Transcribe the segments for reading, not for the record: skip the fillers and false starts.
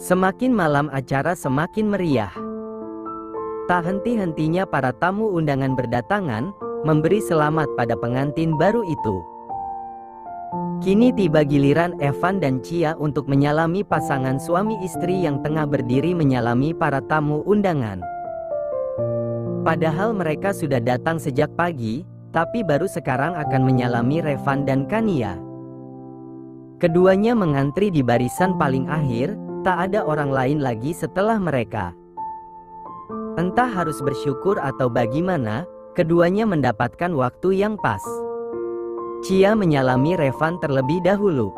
Semakin malam acara semakin meriah. Tak henti-hentinya para tamu undangan berdatangan, memberi selamat pada pengantin baru itu. Kini tiba giliran Evan dan Chia untuk menyalami pasangan suami istri yang tengah berdiri menyalami para tamu undangan. Padahal mereka sudah datang sejak pagi, tapi baru sekarang akan menyalami Revan dan Kania. Keduanya mengantri di barisan paling akhir, tak ada orang lain lagi setelah mereka. Entah harus bersyukur atau bagaimana, keduanya mendapatkan waktu yang pas. Chia menyalami Revan terlebih dahulu.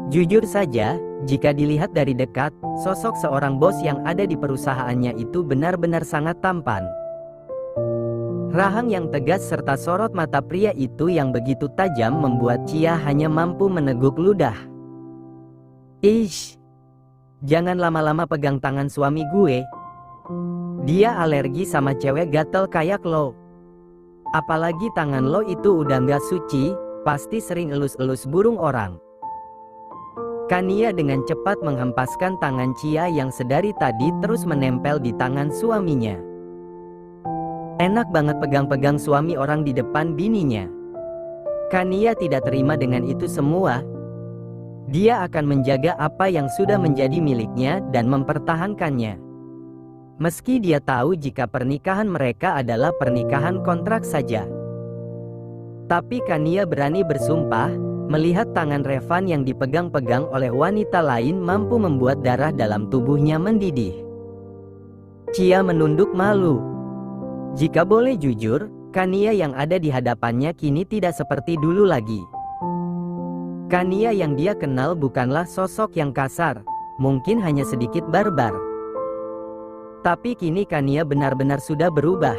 Jujur saja, jika dilihat dari dekat, sosok seorang bos yang ada di perusahaannya itu benar-benar sangat tampan. Rahang yang tegas serta sorot mata pria itu yang begitu tajam membuat Chia hanya mampu meneguk ludah. Ish, jangan lama-lama pegang tangan suami gue. Dia alergi sama cewek gatel kayak lo. Apalagi tangan lo itu udah gak suci, pasti sering elus-elus burung orang. Kania dengan cepat menghempaskan tangan Chia yang sedari tadi terus menempel di tangan suaminya. Enak banget pegang-pegang suami orang di depan bininya. Kania tidak terima dengan itu semua. Dia akan menjaga apa yang sudah menjadi miliknya dan mempertahankannya. Meski dia tahu jika pernikahan mereka adalah pernikahan kontrak saja. Tapi Kania berani bersumpah, melihat tangan Revan yang dipegang-pegang oleh wanita lain mampu membuat darah dalam tubuhnya mendidih. Chia menunduk malu. Jika boleh jujur, Kania yang ada di hadapannya kini tidak seperti dulu lagi. Kania yang dia kenal bukanlah sosok yang kasar, mungkin hanya sedikit barbar. Tapi kini Kania benar-benar sudah berubah.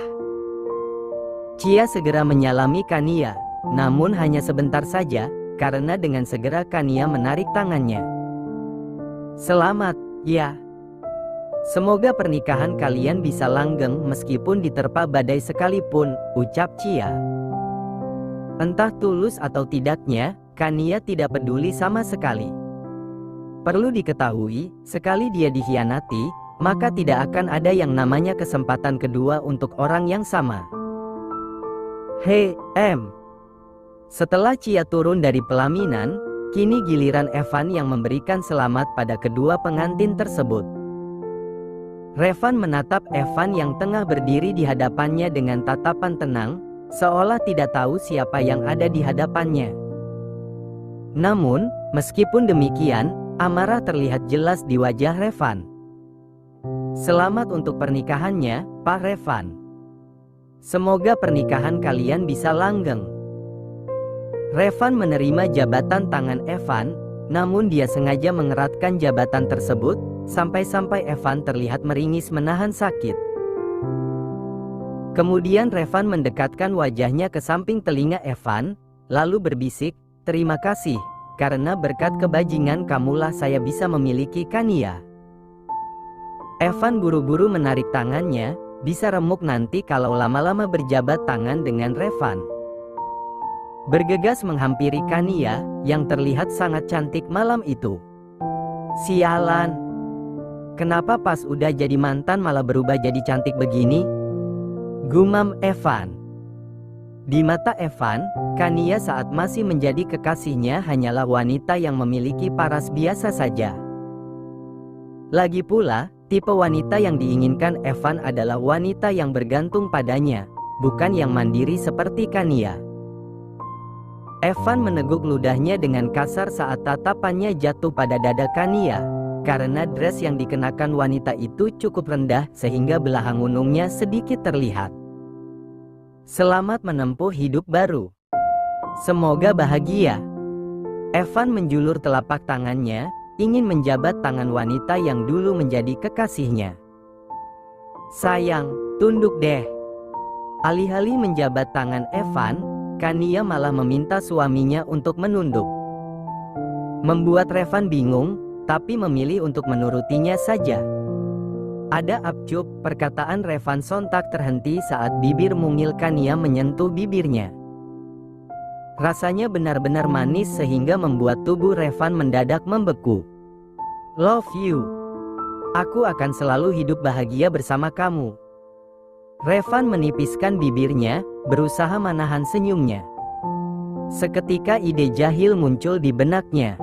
Chia segera menyalami Kania, namun hanya sebentar saja, karena dengan segera Kania menarik tangannya. Selamat, ya. Semoga pernikahan kalian bisa langgeng meskipun diterpa badai sekalipun, ucap Chia. Entah tulus atau tidaknya, Kania tidak peduli sama sekali. Perlu diketahui, sekali dia dikhianati, maka tidak akan ada yang namanya kesempatan kedua untuk orang yang sama. Hei, Setelah Chia turun dari pelaminan, kini giliran Evan yang memberikan selamat pada kedua pengantin tersebut. Revan menatap Evan yang tengah berdiri di hadapannya dengan tatapan tenang, seolah tidak tahu siapa yang ada di hadapannya. Namun, meskipun demikian, amarah terlihat jelas di wajah Revan. Selamat untuk pernikahannya, Pak Revan. Semoga pernikahan kalian bisa langgeng. Revan menerima jabatan tangan Evan, namun dia sengaja mengeratkan jabatan tersebut, sampai-sampai Evan terlihat meringis menahan sakit. Kemudian Revan mendekatkan wajahnya ke samping telinga Evan, lalu berbisik, "Terima kasih, karena berkat kebajingan kamulah saya bisa memiliki Kania." Evan buru-buru menarik tangannya, bisa remuk nanti kalau lama-lama berjabat tangan dengan Revan. Bergegas menghampiri Kania, yang terlihat sangat cantik malam itu. Sialan. Kenapa pas udah jadi mantan malah berubah jadi cantik begini? Gumam Evan. Di mata Evan, Kania saat masih menjadi kekasihnya hanyalah wanita yang memiliki paras biasa saja. Lagi pula, tipe wanita yang diinginkan Evan adalah wanita yang bergantung padanya, bukan yang mandiri seperti Kania. Evan meneguk ludahnya dengan kasar saat tatapannya jatuh pada dada Kania, karena dress yang dikenakan wanita itu cukup rendah sehingga belahan gunungnya sedikit terlihat. Selamat menempuh hidup baru. Semoga bahagia. Evan menjulur telapak tangannya, ingin menjabat tangan wanita yang dulu menjadi kekasihnya. Sayang, tunduk deh. Alih-alih menjabat tangan Evan, Kania malah meminta suaminya untuk menunduk. Membuat Revan bingung, tapi memilih untuk menurutinya saja. Ada apcup, perkataan Revan sontak terhenti saat bibir mungil Kania menyentuh bibirnya. Rasanya benar-benar manis sehingga membuat tubuh Revan mendadak membeku. Love you. Aku akan selalu hidup bahagia bersama kamu. Revan menipiskan bibirnya, berusaha menahan senyumnya. Seketika ide jahil muncul di benaknya.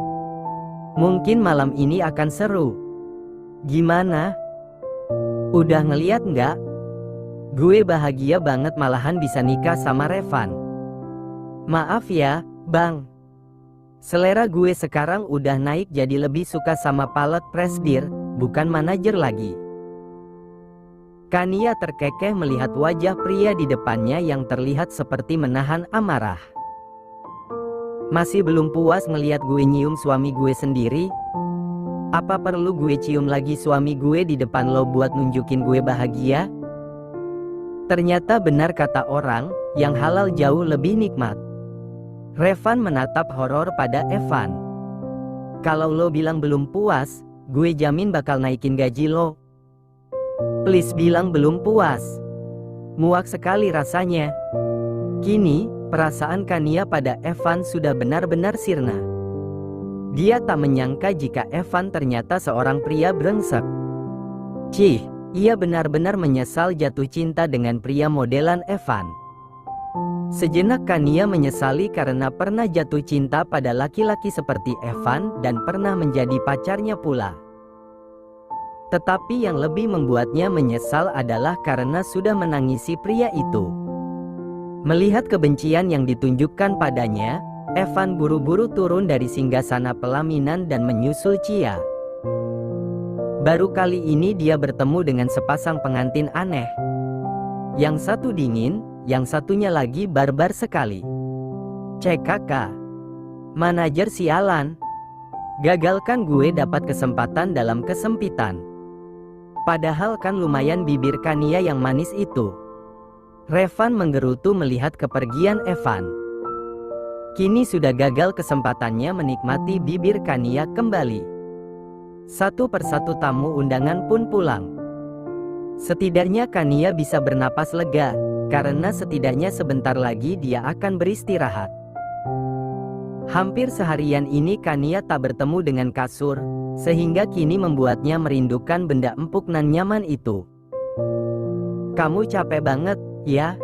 Mungkin malam ini akan seru. Gimana? Udah ngeliat nggak? Gue bahagia banget malahan bisa nikah sama Revan. Maaf ya, Bang. Selera gue sekarang udah naik jadi lebih suka sama Palette Presdir, bukan manajer lagi. Kania terkekeh melihat wajah pria di depannya yang terlihat seperti menahan amarah. Masih belum puas ngelihat gue nyium suami gue sendiri? Apa perlu gue cium lagi suami gue di depan lo buat nunjukin gue bahagia? Ternyata benar kata orang, yang halal jauh lebih nikmat. Revan menatap horor pada Evan. Kalau lo bilang belum puas, gue jamin bakal naikin gaji lo. Please bilang belum puas. Muak sekali rasanya. Kini, perasaan Kania pada Evan sudah benar-benar sirna. Dia tak menyangka jika Evan ternyata seorang pria brengsek. Cih, ia benar-benar menyesal jatuh cinta dengan pria modelan Evan. Sejenak Kania menyesali karena pernah jatuh cinta pada laki-laki seperti Evan dan pernah menjadi pacarnya pula. Tetapi yang lebih membuatnya menyesal adalah karena sudah menangisi pria itu. Melihat kebencian yang ditunjukkan padanya, Evan buru-buru turun dari singgasana pelaminan dan menyusul Chia. Baru kali ini dia bertemu dengan sepasang pengantin aneh. Yang satu dingin, yang satunya lagi barbar sekali. Cek kakak. Manajer sialan. Gagalkan gue dapat kesempatan dalam kesempitan. Padahal kan lumayan bibir Kania yang manis itu. Revan menggerutu melihat kepergian Evan. Kini sudah gagal kesempatannya menikmati bibir Kania kembali. Satu persatu tamu undangan pun pulang. Setidaknya Kania bisa bernapas lega, karena setidaknya sebentar lagi dia akan beristirahat. Hampir seharian ini Kania tak bertemu dengan kasur, sehingga kini membuatnya merindukan benda empuk nan nyaman itu. Kamu capek banget, ya?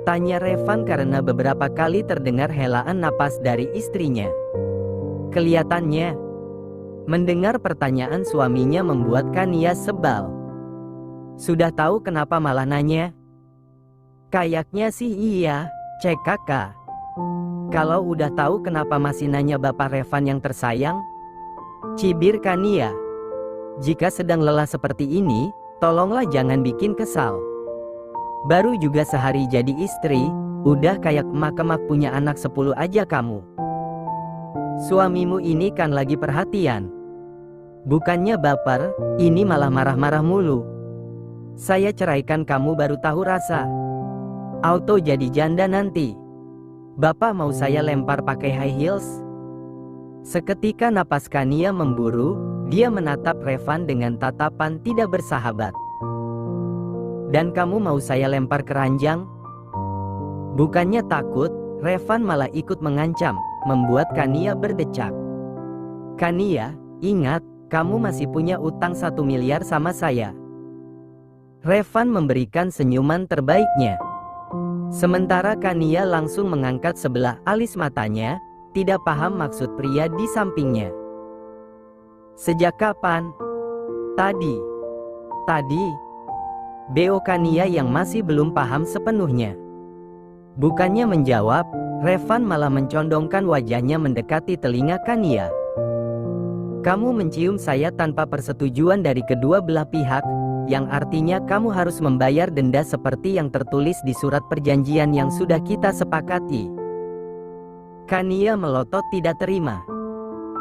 Tanya Revan karena beberapa kali terdengar helaan napas dari istrinya. Kelihatannya, mendengar pertanyaan suaminya membuat Kania sebal. Sudah tahu kenapa malah nanya? Kayaknya sih iya, cek kakak. Kalau udah tahu kenapa masih nanya Bapak Revan yang tersayang? Cibir Kania. Jika sedang lelah seperti ini, tolonglah jangan bikin kesal. Baru juga sehari jadi istri, udah kayak emak-emak punya anak 10 aja kamu. Suamimu ini kan lagi perhatian. Bukannya baper, ini malah marah-marah mulu. Saya ceraikan kamu baru tahu rasa. Auto jadi janda nanti. Bapak mau saya lempar pakai high heels? Seketika napas Kania memburu, dia menatap Revan dengan tatapan tidak bersahabat. Dan kamu mau saya lempar keranjang? Bukannya takut, Revan malah ikut mengancam, membuat Kania berdecak. Kania, ingat, kamu masih punya utang 1 miliar sama saya. Revan memberikan senyuman terbaiknya. Sementara Kania langsung mengangkat sebelah alis matanya, tidak paham maksud pria di sampingnya. Sejak kapan? Tadi. Beo Kania yang masih belum paham sepenuhnya. Bukannya menjawab, Revan malah mencondongkan wajahnya mendekati telinga Kania. Kamu mencium saya tanpa persetujuan dari kedua belah pihak, yang artinya kamu harus membayar denda seperti yang tertulis di surat perjanjian yang sudah kita sepakati. Kania melotot tidak terima.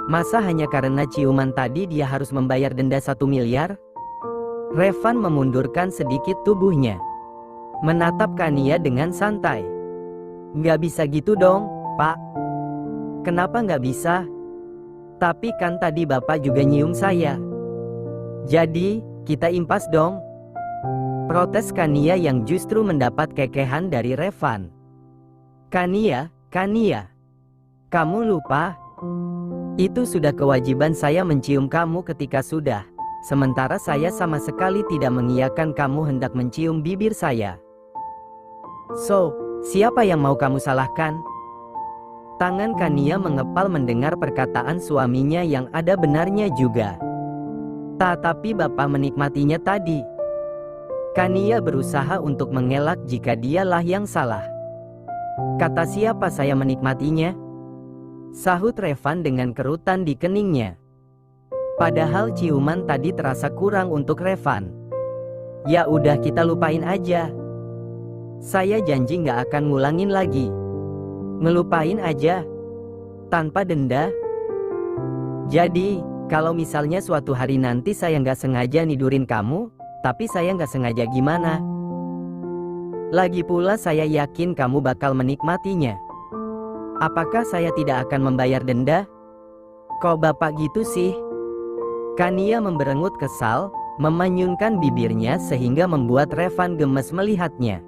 Masa hanya karena ciuman tadi dia harus membayar denda 1 miliar? Revan memundurkan sedikit tubuhnya. Menatap Kania dengan santai. Nggak bisa gitu dong, Pak. Kenapa nggak bisa? Tapi kan tadi Bapak juga nyium saya. Jadi, kita impas dong. Protes Kania yang justru mendapat kekehan dari Revan. Kania, kamu lupa? Itu sudah kewajiban saya mencium kamu ketika sudah sementara saya sama sekali tidak mengiyakan kamu hendak mencium bibir saya. So, siapa yang mau kamu salahkan? Tangan Kania mengepal mendengar perkataan suaminya yang ada benarnya juga. Tetapi Bapak menikmatinya tadi. Kania berusaha untuk mengelak jika dialah yang salah. Kata siapa saya menikmatinya? Sahut Revan dengan kerutan di keningnya. Padahal ciuman tadi terasa kurang untuk Revan. Ya udah, kita lupain aja. Saya janji nggak akan ngulangin lagi. Ngelupain aja? Tanpa denda? Jadi, kalau misalnya suatu hari nanti saya nggak sengaja nidurin kamu, tapi saya nggak sengaja gimana? Lagi pula saya yakin kamu bakal menikmatinya. Apakah saya tidak akan membayar denda? Kok Bapak gitu sih? Kania memberengut kesal, memanyunkan bibirnya sehingga membuat Revan gemes melihatnya.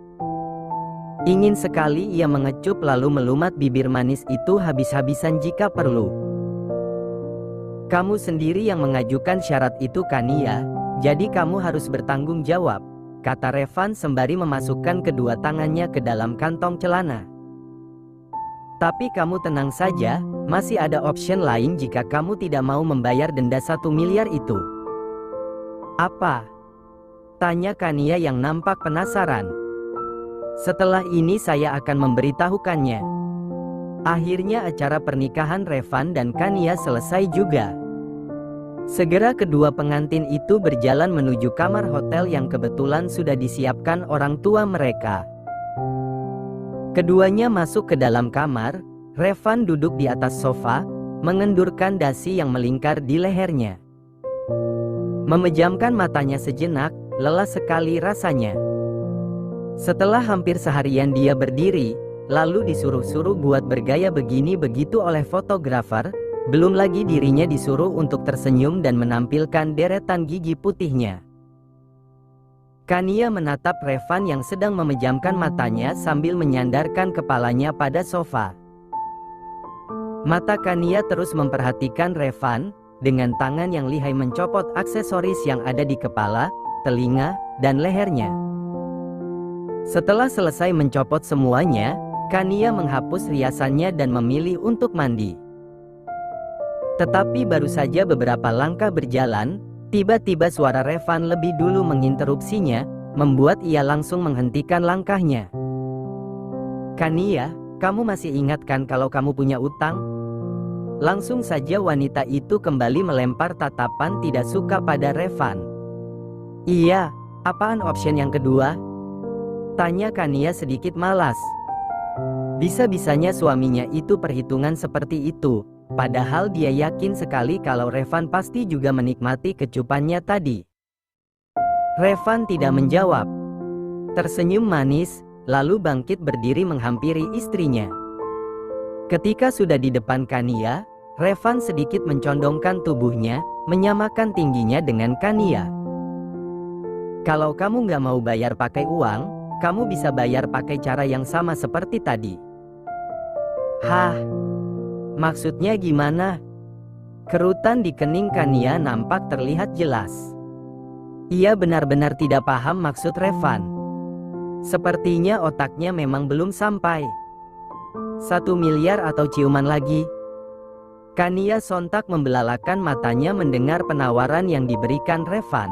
Ingin sekali ia mengecup lalu melumat bibir manis itu habis-habisan jika perlu. Kamu sendiri yang mengajukan syarat itu, Kania, jadi kamu harus bertanggung jawab, kata Revan sembari memasukkan kedua tangannya ke dalam kantong celana. Tapi kamu tenang saja, masih ada option lain jika kamu tidak mau membayar denda 1 miliar itu. Apa? Tanya Kania yang nampak penasaran. Setelah ini saya akan memberitahukannya. Akhirnya acara pernikahan Revan dan Kania selesai juga. Segera kedua pengantin itu berjalan menuju kamar hotel yang kebetulan sudah disiapkan orang tua mereka. Keduanya masuk ke dalam kamar. Revan duduk di atas sofa, mengendurkan dasi yang melingkar di lehernya. Memejamkan matanya sejenak, lelah sekali rasanya. Setelah hampir seharian dia berdiri, lalu disuruh-suruh buat bergaya begini begitu oleh fotografer, belum lagi dirinya disuruh untuk tersenyum dan menampilkan deretan gigi putihnya. Kania menatap Revan yang sedang memejamkan matanya sambil menyandarkan kepalanya pada sofa. Mata Kania terus memperhatikan Revan, dengan tangan yang lihai mencopot aksesoris yang ada di kepala, telinga, dan lehernya. Setelah selesai mencopot semuanya, Kania menghapus riasannya dan memilih untuk mandi. Tetapi baru saja beberapa langkah berjalan, tiba-tiba suara Revan lebih dulu menginterupsinya, membuat ia langsung menghentikan langkahnya. Kania, kamu masih ingat kan kalau kamu punya utang? Langsung saja wanita itu kembali melempar tatapan tidak suka pada Revan. Iya, apaan option yang kedua? Tanya Kania sedikit malas. Bisa-bisanya suaminya itu perhitungan seperti itu. Padahal dia yakin sekali kalau Revan pasti juga menikmati kecupannya tadi. Revan tidak menjawab. Tersenyum manis, lalu bangkit berdiri menghampiri istrinya. Ketika sudah di depan Kania, Revan sedikit mencondongkan tubuhnya, menyamakan tingginya dengan Kania. Kalau kamu nggak mau bayar pakai uang, kamu bisa bayar pakai cara yang sama seperti tadi. Hah? Maksudnya gimana? Kerutan di kening Kania nampak terlihat jelas. Ia benar-benar tidak paham maksud Revan. Sepertinya otaknya memang belum sampai. 1 miliar atau ciuman lagi? Kania sontak membelalakan matanya mendengar penawaran yang diberikan Revan.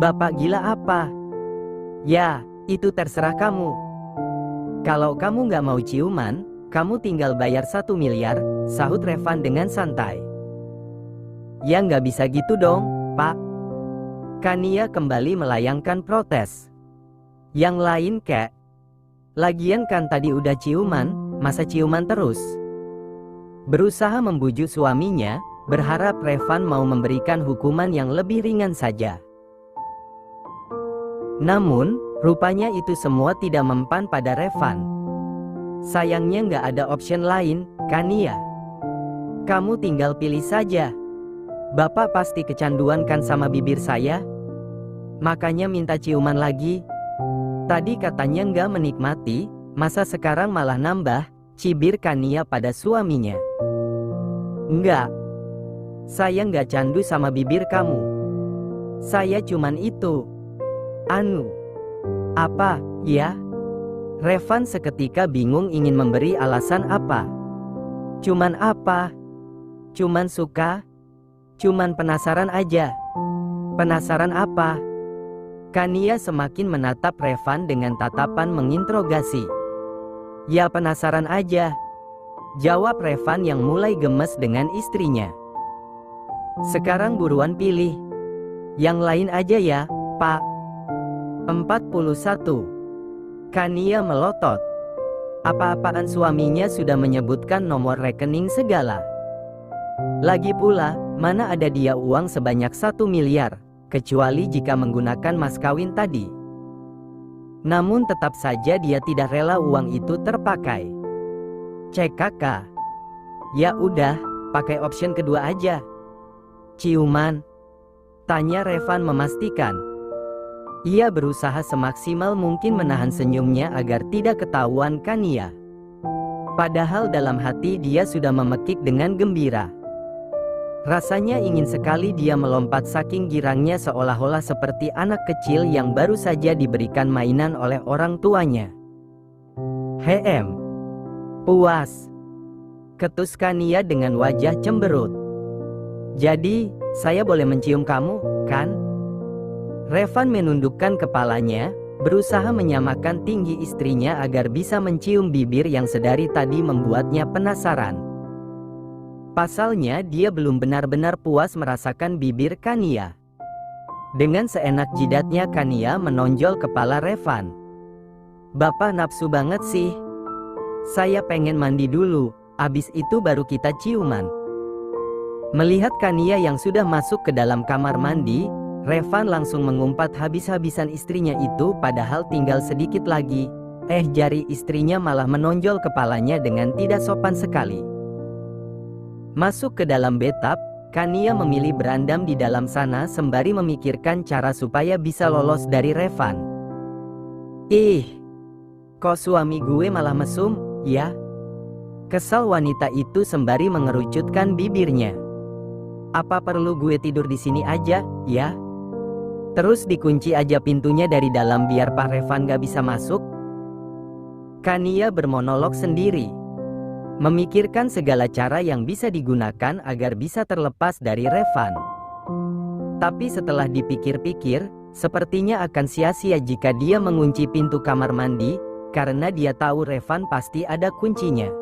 Bapak gila apa? Ya, itu terserah kamu. Kalau kamu nggak mau ciuman, kamu tinggal bayar 1 miliar, sahut Revan dengan santai. Ya nggak bisa gitu dong, Pak. Kania kembali melayangkan protes. Yang lain kek? Lagian kan tadi udah ciuman, masa ciuman terus? Berusaha membujuk suaminya, berharap Revan mau memberikan hukuman yang lebih ringan saja. Namun, rupanya itu semua tidak mempan pada Revan. Sayangnya nggak ada option lain, Kania. Kamu tinggal pilih saja. Bapak pasti kecanduan kan sama bibir saya? Makanya minta ciuman lagi. Tadi katanya nggak menikmati, masa sekarang malah nambah, cibir Kania pada suaminya. Enggak. Saya nggak candu sama bibir kamu. Saya cuman itu. Anu. Apa, ya? Revan seketika bingung ingin memberi alasan apa. Cuman apa? Cuman suka? Cuman penasaran aja. Penasaran apa? Kania semakin menatap Revan dengan tatapan menginterogasi. Ya penasaran aja, jawab Revan yang mulai gemes dengan istrinya. Sekarang buruan pilih. Yang lain aja ya, Pak. 41. Kania melotot. Apa-apaan suaminya sudah menyebutkan nomor rekening segala. Lagi pula, mana ada dia uang sebanyak 1 miliar, kecuali jika menggunakan mas kawin tadi. Namun tetap saja dia tidak rela uang itu terpakai. Cek kakak. Ya udah, pakai option kedua aja. Ciuman? Tanya Revan memastikan. Ia berusaha semaksimal mungkin menahan senyumnya agar tidak ketahuan Kania. Padahal dalam hati dia sudah memekik dengan gembira. Rasanya ingin sekali dia melompat saking girangnya seolah-olah seperti anak kecil yang baru saja diberikan mainan oleh orang tuanya. Puas. Ketus Kania dengan wajah cemberut. Jadi, saya boleh mencium kamu, kan? Revan menundukkan kepalanya, berusaha menyamakan tinggi istrinya agar bisa mencium bibir yang sedari tadi membuatnya penasaran. Pasalnya dia belum benar-benar puas merasakan bibir Kania. Dengan seenak jidatnya Kania menonjol kepala Revan. Bapak nafsu banget sih. Saya pengen mandi dulu, abis itu baru kita ciuman. Melihat Kania yang sudah masuk ke dalam kamar mandi, Revan langsung mengumpat habis-habisan istrinya itu padahal tinggal sedikit lagi. Jari istrinya malah menonjol kepalanya dengan tidak sopan sekali. Masuk ke dalam bathtub, Kania memilih berandam di dalam sana sembari memikirkan cara supaya bisa lolos dari Revan. Kok suami gue malah mesum, ya? Kesal wanita itu sembari mengerucutkan bibirnya. Apa perlu gue tidur di sini aja, ya? Terus dikunci aja pintunya dari dalam biar Pak Revan gak bisa masuk? Kania bermonolog sendiri. Memikirkan segala cara yang bisa digunakan agar bisa terlepas dari Revan. Tapi setelah dipikir-pikir, sepertinya akan sia-sia jika dia mengunci pintu kamar mandi, karena dia tahu Revan pasti ada kuncinya.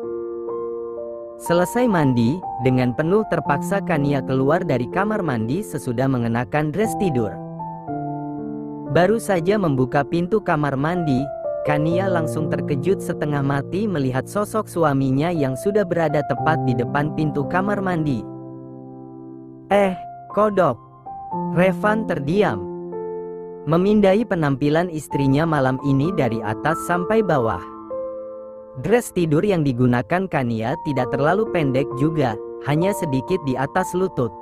Selesai mandi, dengan penuh terpaksa Kania keluar dari kamar mandi sesudah mengenakan dress tidur. Baru saja membuka pintu kamar mandi, Kania langsung terkejut setengah mati melihat sosok suaminya yang sudah berada tepat di depan pintu kamar mandi. Kodok. Revan terdiam. Memindai penampilan istrinya malam ini dari atas sampai bawah. Dress tidur yang digunakan Kania tidak terlalu pendek juga, hanya sedikit di atas lutut.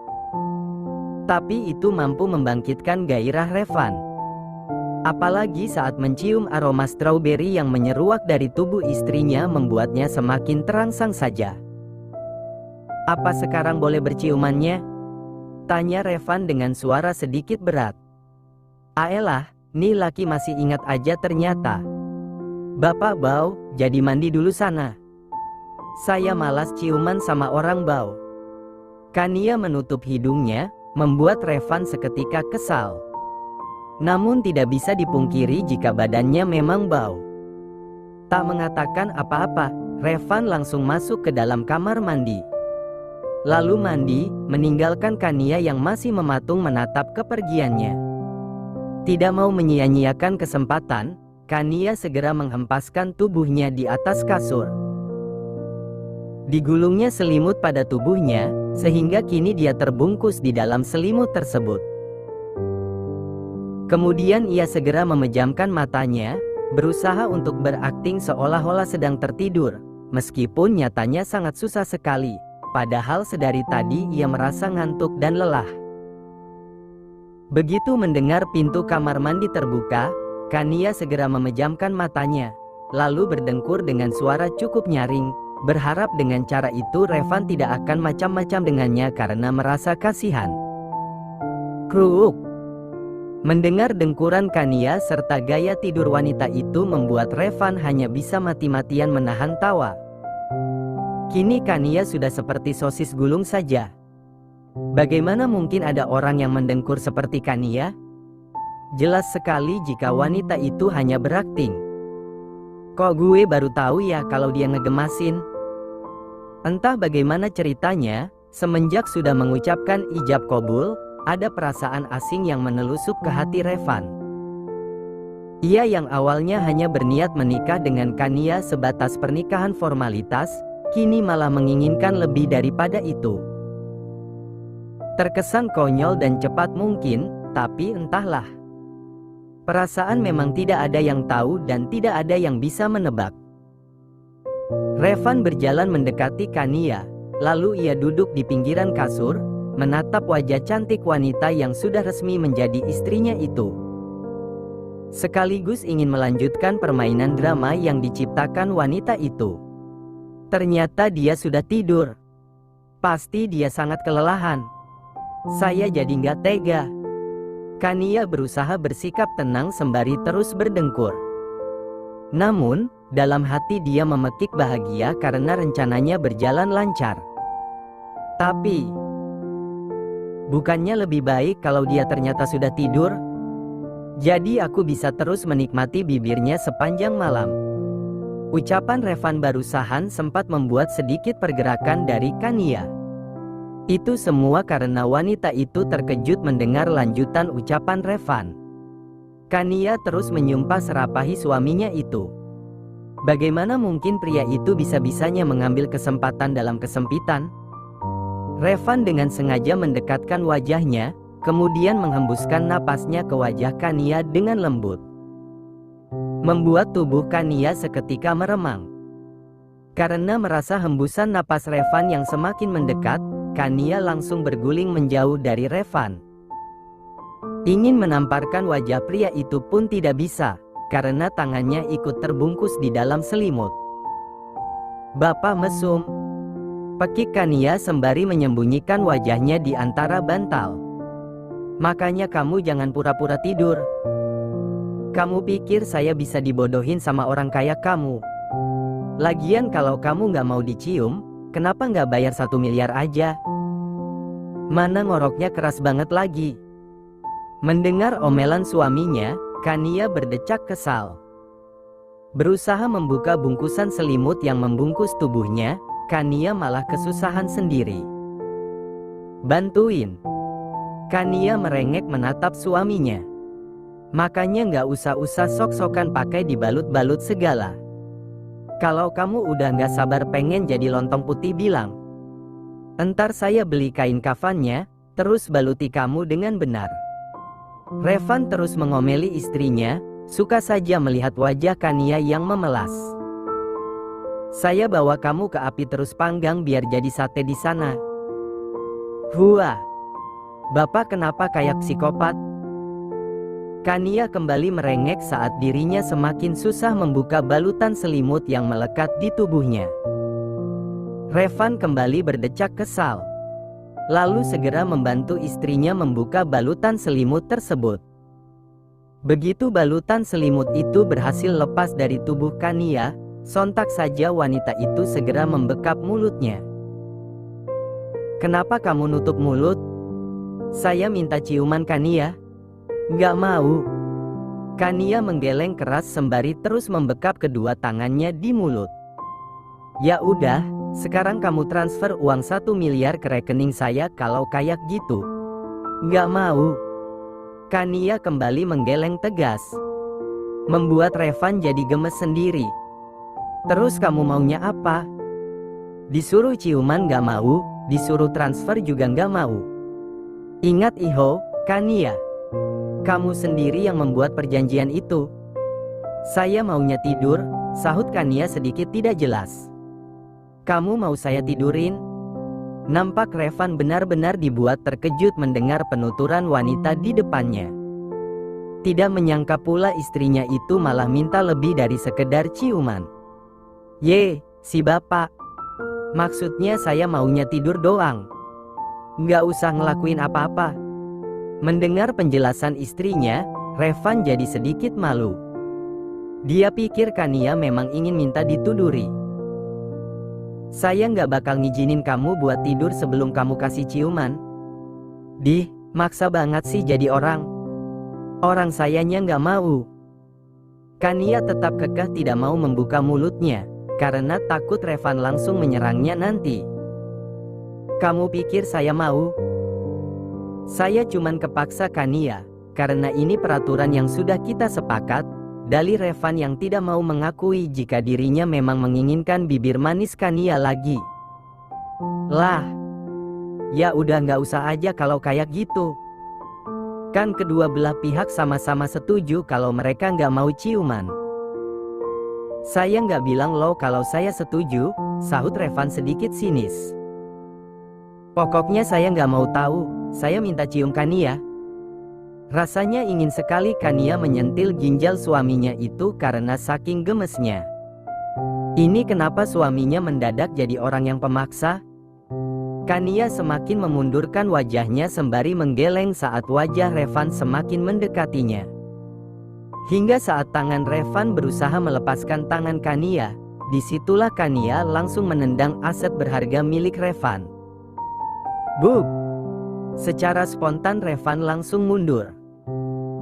Tapi itu mampu membangkitkan gairah Revan. Apalagi saat mencium aroma strawberry yang menyeruak dari tubuh istrinya membuatnya semakin terangsang saja. Apa sekarang boleh berciumannya? Tanya Revan dengan suara sedikit berat. Aelah, nih laki masih ingat aja ternyata. Bapak bau, jadi mandi dulu sana. Saya malas ciuman sama orang bau. Kania menutup hidungnya, membuat Revan seketika kesal. Namun tidak bisa dipungkiri jika badannya memang bau. Tak mengatakan apa-apa, Revan langsung masuk ke dalam kamar mandi. Lalu mandi, meninggalkan Kania yang masih mematung menatap kepergiannya. Tidak mau menyia-nyiakan kesempatan, Kania segera menghempaskan tubuhnya di atas kasur. Digulungnya selimut pada tubuhnya, sehingga kini dia terbungkus di dalam selimut tersebut. Kemudian ia segera memejamkan matanya, berusaha untuk berakting seolah-olah sedang tertidur, meskipun nyatanya sangat susah sekali, padahal sedari tadi ia merasa ngantuk dan lelah. Begitu mendengar pintu kamar mandi terbuka, Kania segera memejamkan matanya, lalu berdengkur dengan suara cukup nyaring, berharap dengan cara itu Revan tidak akan macam-macam dengannya karena merasa kasihan. Kruk! Mendengar dengkuran Kania serta gaya tidur wanita itu membuat Revan hanya bisa mati-matian menahan tawa. Kini Kania sudah seperti sosis gulung saja. Bagaimana mungkin ada orang yang mendengkur seperti Kania? Jelas sekali jika wanita itu hanya berakting. Kok gue baru tahu ya kalau dia ngegemasin? Entah bagaimana ceritanya, semenjak sudah mengucapkan ijab qabul, ada perasaan asing yang menelusup ke hati Revan. Ia yang awalnya hanya berniat menikah dengan Kania sebatas pernikahan formalitas, kini malah menginginkan lebih daripada itu. Terkesan konyol dan cepat mungkin, tapi entahlah. Perasaan memang tidak ada yang tahu dan tidak ada yang bisa menebak. Revan berjalan mendekati Kania, lalu ia duduk di pinggiran kasur, menatap wajah cantik wanita yang sudah resmi menjadi istrinya itu. Sekaligus ingin melanjutkan permainan drama yang diciptakan wanita itu. Ternyata dia sudah tidur. Pasti dia sangat kelelahan. Saya jadi nggak tega. Kania berusaha bersikap tenang sembari terus berdengkur. Namun, dalam hati dia memekik bahagia karena rencananya berjalan lancar. Tapi, bukannya lebih baik kalau dia ternyata sudah tidur? Jadi aku bisa terus menikmati bibirnya sepanjang malam. Ucapan Revan barusan sempat membuat sedikit pergerakan dari Kania. Itu semua karena wanita itu terkejut mendengar lanjutan ucapan Revan. Kania terus menyumpah serapahi suaminya itu. Bagaimana mungkin pria itu bisa-bisanya mengambil kesempatan dalam kesempitan? Revan dengan sengaja mendekatkan wajahnya, kemudian menghembuskan napasnya ke wajah Kania dengan lembut. Membuat tubuh Kania seketika meremang. Karena merasa hembusan napas Revan yang semakin mendekat, Kania langsung berguling menjauh dari Revan. Ingin menamparkan wajah pria itu pun tidak bisa, karena tangannya ikut terbungkus di dalam selimut. Bapak mesum, pekik Kania sembari menyembunyikan wajahnya di antara bantal. Makanya kamu jangan pura-pura tidur. Kamu pikir saya bisa dibodohin sama orang kaya kamu? Lagian kalau kamu nggak mau dicium, kenapa nggak bayar 1 miliar aja? Mana ngoroknya keras banget lagi. Mendengar omelan suaminya, Kania berdecak kesal. Berusaha membuka bungkusan selimut yang membungkus tubuhnya, Kania malah kesusahan sendiri. Bantuin. Kania merengek menatap suaminya. Makanya nggak usah-usah sok-sokan pakai dibalut-balut segala. Kalau kamu udah nggak sabar pengen jadi lontong putih bilang. Entar saya beli kain kafannya, terus baluti kamu dengan benar. Revan terus mengomeli istrinya, suka saja melihat wajah Kania yang memelas. Saya bawa kamu ke api terus panggang biar jadi sate di sana. Hua, Bapak kenapa kayak psikopat? Kania kembali merengek saat dirinya semakin susah membuka balutan selimut yang melekat di tubuhnya. Revan kembali berdecak kesal. Lalu segera membantu istrinya membuka balutan selimut tersebut. Begitu balutan selimut itu berhasil lepas dari tubuh Kania, sontak saja wanita itu segera membekap mulutnya. Kenapa kamu nutup mulut? Saya minta ciuman Kania. Nggak mau. Kania menggeleng keras sembari terus membekap kedua tangannya di mulut. Ya udah, sekarang kamu transfer uang 1 miliar ke rekening saya kalau kayak gitu. Nggak mau. Kania kembali menggeleng tegas. Membuat Revan jadi gemes sendiri. Terus kamu maunya apa? Disuruh ciuman nggak mau, disuruh transfer juga nggak mau. Ingat Iho, Kania. Kamu sendiri yang membuat perjanjian itu. Saya maunya tidur, sahut Kania sedikit tidak jelas. Kamu mau saya tidurin? Nampak Revan benar-benar dibuat terkejut mendengar penuturan wanita di depannya. Tidak menyangka pula istrinya itu malah minta lebih dari sekedar ciuman. Ye, si bapak. Maksudnya saya maunya tidur doang. Nggak usah ngelakuin apa-apa. Mendengar penjelasan istrinya, Revan jadi sedikit malu. Dia pikir Kania memang ingin minta dituduri. Saya nggak bakal ngizinin kamu buat tidur sebelum kamu kasih ciuman. Maksa banget sih jadi orang. Orang sayanya nggak mau. Kania tetap kekeh tidak mau membuka mulutnya, karena takut Revan langsung menyerangnya nanti. Kamu pikir saya mau? Saya cuman kepaksa Kania, karena ini peraturan yang sudah kita sepakat. Dalih Revan yang tidak mau mengakui jika dirinya memang menginginkan bibir manis Kania lagi. Lah, ya udah nggak usah aja kalau kayak gitu. Kan kedua belah pihak sama-sama setuju kalau mereka nggak mau ciuman. Saya nggak bilang loh kalau saya setuju, sahut Revan sedikit sinis. Pokoknya saya nggak mau tahu, saya minta cium Kania. Rasanya ingin sekali Kania menyentil ginjal suaminya itu karena saking gemesnya. Ini kenapa suaminya mendadak jadi orang yang pemaksa? Kania semakin memundurkan wajahnya sembari menggeleng saat wajah Revan semakin mendekatinya. Hingga saat tangan Revan berusaha melepaskan tangan Kania, disitulah Kania langsung menendang aset berharga milik Revan. Buk! Secara spontan Revan langsung mundur.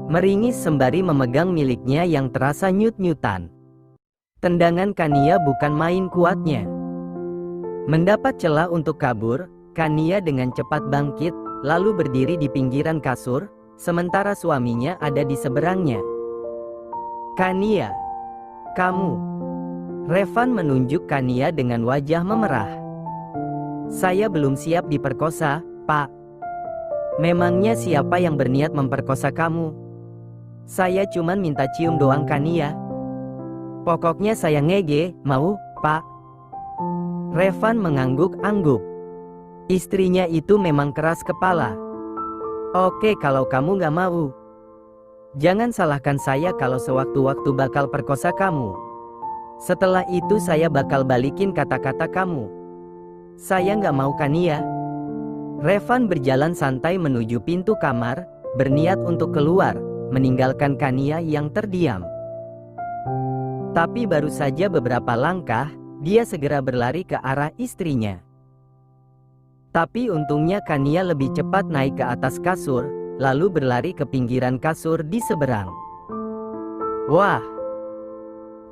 Meringis sembari memegang miliknya yang terasa nyut-nyutan. Tendangan Kania bukan main kuatnya. Mendapat celah untuk kabur, Kania dengan cepat bangkit, lalu berdiri di pinggiran kasur, sementara suaminya ada di seberangnya. Kania, kamu. Revan menunjuk Kania dengan wajah memerah. Saya belum siap diperkosa, Pak. Memangnya siapa yang berniat memperkosa kamu? Saya cuman minta cium doang Kania. Pokoknya saya ngege, mau, Pak. Revan mengangguk-angguk. Istrinya itu memang keras kepala. Oke kalau kamu gak mau. Jangan salahkan saya kalau sewaktu-waktu bakal perkosa kamu. Setelah itu saya bakal balikin kata-kata kamu. Saya gak mau Kania. Revan berjalan santai menuju pintu kamar, berniat untuk keluar, meninggalkan Kania yang terdiam. Tapi baru saja beberapa langkah, dia segera berlari ke arah istrinya. Tapi untungnya Kania lebih cepat naik ke atas kasur, lalu berlari ke pinggiran kasur di seberang. Wah,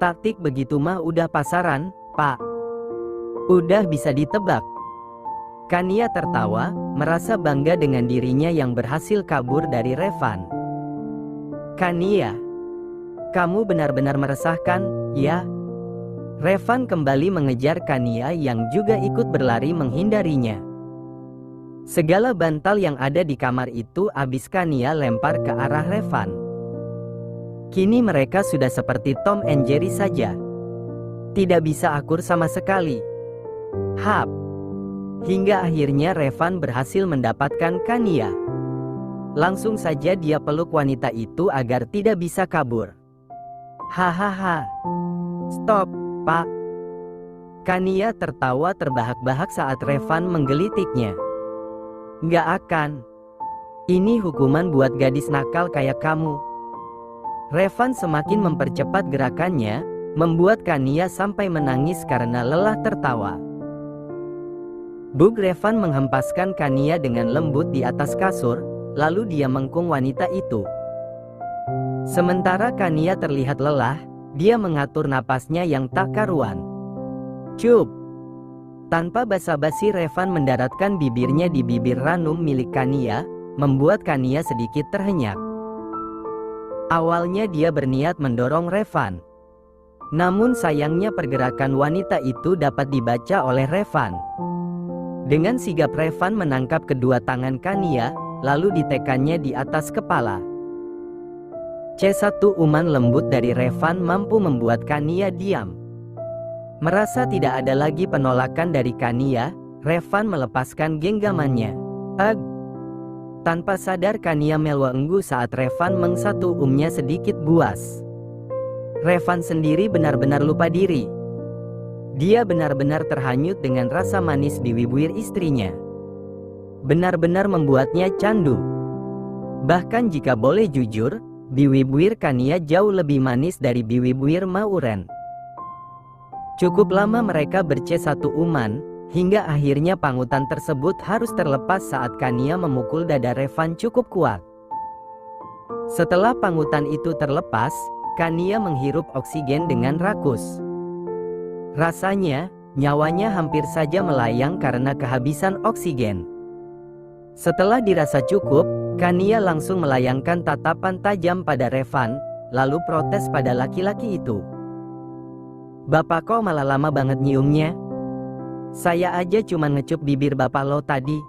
taktik begitu mah udah pasaran, Pak. Udah bisa ditebak. Kania tertawa, merasa bangga dengan dirinya yang berhasil kabur dari Revan. Kania, kamu benar-benar meresahkan, ya? Revan kembali mengejar Kania yang juga ikut berlari menghindarinya. Segala bantal yang ada di kamar itu habis Kania lempar ke arah Revan. Kini mereka sudah seperti Tom and Jerry saja. Tidak bisa akur sama sekali. Hap! Hingga akhirnya Revan berhasil mendapatkan Kania. Langsung saja dia peluk wanita itu agar tidak bisa kabur. Hahaha. Stop, Pak. Kania tertawa terbahak-bahak saat Revan menggelitiknya. Nggak akan. Ini hukuman buat gadis nakal kayak kamu. Revan semakin mempercepat gerakannya, membuat Kania sampai menangis karena lelah tertawa. Bug Revan menghempaskan Kania dengan lembut di atas kasur, lalu dia mengkung wanita itu. Sementara Kania terlihat lelah, dia mengatur napasnya yang tak karuan. Cup! Tanpa basa-basi Revan mendaratkan bibirnya di bibir ranum milik Kania, membuat Kania sedikit terhenyak. Awalnya dia berniat mendorong Revan. Namun sayangnya pergerakan wanita itu dapat dibaca oleh Revan. Dengan sigap Revan menangkap kedua tangan Kania, lalu ditekannya di atas kepala. C1 uman lembut dari Revan mampu membuat Kania diam. Merasa tidak ada lagi penolakan dari Kania, Revan melepaskan genggamannya. Ag! Tanpa sadar Kania melenggu saat Revan mengsatu umnya sedikit buas. Revan sendiri benar-benar lupa diri. Dia benar-benar terhanyut dengan rasa manis di bibir istrinya. Benar-benar membuatnya candu. Bahkan jika boleh jujur, biwi-buir Kania jauh lebih manis dari biwi-buir Mauren. Cukup lama mereka berce-satu uman, hingga akhirnya pangutan tersebut harus terlepas saat Kania memukul dada Revan cukup kuat. Setelah pangutan itu terlepas, Kania menghirup oksigen dengan rakus. Rasanya, nyawanya hampir saja melayang karena kehabisan oksigen. Setelah dirasa cukup, Kania langsung melayangkan tatapan tajam pada Revan, lalu protes pada laki-laki itu. "Bapak kok malah lama banget nyiumnya? Saya aja cuma ngecup bibir bapak lo tadi."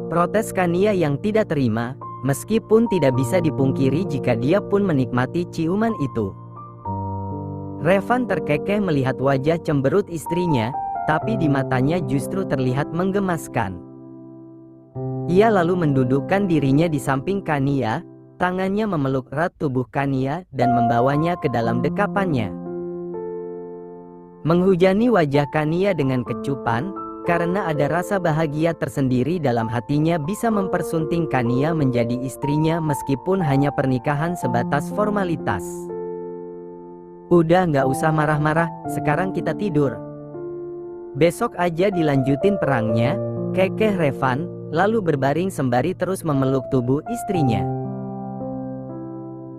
Protes Kania yang tidak terima, meskipun tidak bisa dipungkiri jika dia pun menikmati ciuman itu. Revan terkekeh melihat wajah cemberut istrinya, tapi di matanya justru terlihat menggemaskan. Ia lalu mendudukkan dirinya di samping Kania, tangannya memeluk erat tubuh Kania dan membawanya ke dalam dekapannya. Menghujani wajah Kania dengan kecupan, karena ada rasa bahagia tersendiri dalam hatinya bisa mempersunting Kania menjadi istrinya meskipun hanya pernikahan sebatas formalitas. "Udah nggak usah marah-marah, sekarang kita tidur. Besok aja dilanjutin perangnya," kekeh Revan, lalu berbaring sembari terus memeluk tubuh istrinya.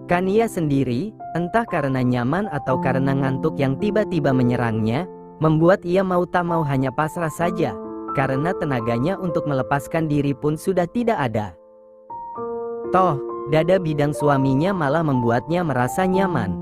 Kania sendiri, entah karena nyaman atau karena ngantuk yang tiba-tiba menyerangnya, membuat ia mau tak mau hanya pasrah saja, karena tenaganya untuk melepaskan diri pun sudah tidak ada. Toh, dada bidang suaminya malah membuatnya merasa nyaman.